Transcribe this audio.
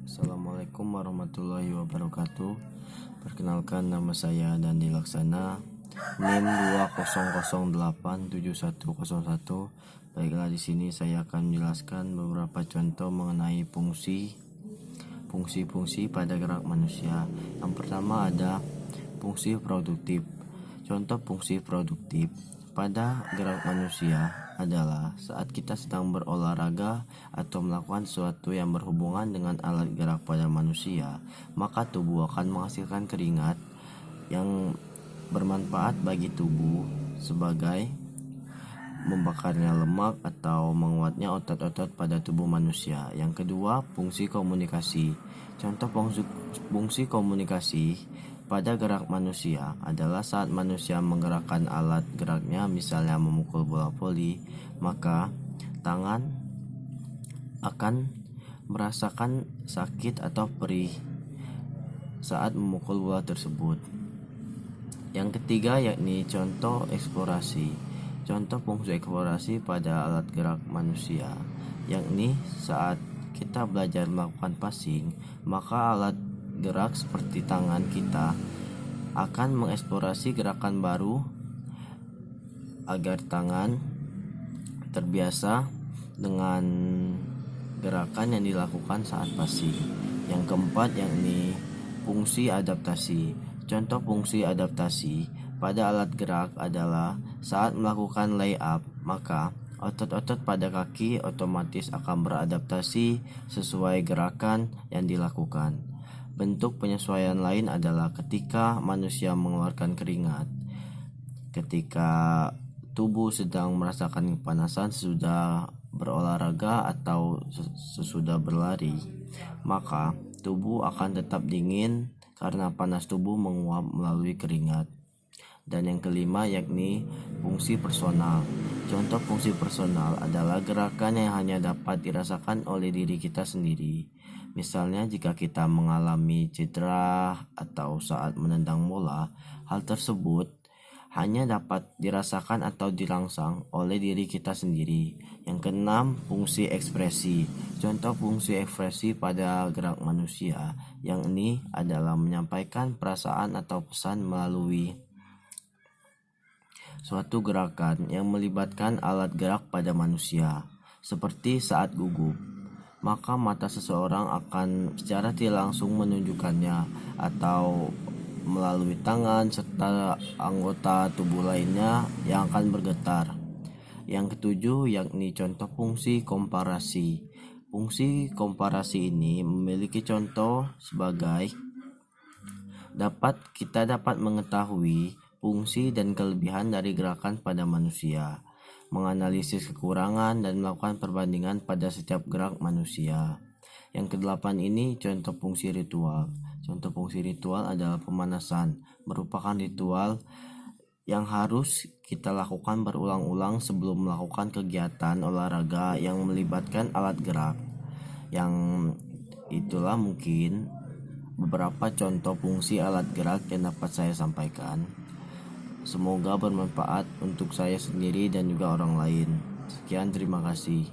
Assalamualaikum warahmatullahi wabarakatuh. Perkenalkan, nama saya Dandi Laksana, NIM 20087101. Baiklah, di sini saya akan menjelaskan beberapa contoh mengenai fungsi pada gerak manusia. Yang pertama ada fungsi produktif. Contoh fungsi produktif pada gerak manusia adalah saat kita sedang berolahraga atau melakukan sesuatu yang berhubungan dengan alat gerak pada manusia, maka tubuh akan menghasilkan keringat yang bermanfaat bagi tubuh sebagai membakarnya lemak atau menguatnya otot-otot pada tubuh manusia. Yang kedua, fungsi komunikasi. Contoh fungsi komunikasi pada gerak manusia adalah saat manusia menggerakkan alat geraknya, misalnya memukul bola voli, maka tangan akan merasakan sakit atau perih saat memukul bola tersebut. Yang ketiga yakni contoh eksplorasi. Contoh fungsi eksplorasi pada alat gerak manusia, yakni saat kita belajar melakukan passing, maka alat gerak seperti tangan kita akan mengeksplorasi gerakan baru agar tangan terbiasa dengan gerakan yang dilakukan saat passing. Yang keempat yakni fungsi adaptasi. Contoh fungsi adaptasi pada alat gerak adalah saat melakukan layup, maka otot-otot pada kaki otomatis akan beradaptasi sesuai gerakan yang dilakukan. Bentuk penyesuaian lain adalah ketika manusia mengeluarkan keringat, ketika tubuh sedang merasakan kepanasan sesudah berolahraga atau sesudah berlari, maka tubuh akan tetap dingin karena panas tubuh menguap melalui keringat. Dan yang kelima yakni fungsi personal. Contoh fungsi personal adalah gerakan yang hanya dapat dirasakan oleh diri kita sendiri. Misalnya jika kita mengalami cedera atau saat menendang bola, hal tersebut hanya dapat dirasakan atau dirangsang oleh diri kita sendiri. Yang keenam, fungsi ekspresi. Contoh fungsi ekspresi pada gerak manusia yang ini adalah menyampaikan perasaan atau pesan melalui suatu gerakan yang melibatkan alat gerak pada manusia, seperti saat gugup, maka mata seseorang akan secara tidak langsung menunjukkannya, atau melalui tangan serta anggota tubuh lainnya yang akan bergetar. Yang ketujuh yakni contoh fungsi komparasi. Fungsi komparasi ini memiliki contoh sebagai kita dapat mengetahui fungsi dan kelebihan dari gerakan pada manusia, menganalisis kekurangan dan melakukan perbandingan pada setiap gerak manusia. Yang kedelapan ini contoh fungsi ritual. Contoh fungsi ritual adalah pemanasan, merupakan ritual yang harus kita lakukan berulang-ulang sebelum melakukan kegiatan olahraga yang melibatkan alat gerak. Yang itulah mungkin beberapa contoh fungsi alat gerak yang dapat saya sampaikan. Semoga bermanfaat untuk saya sendiri dan juga orang lain. Sekian, terima kasih.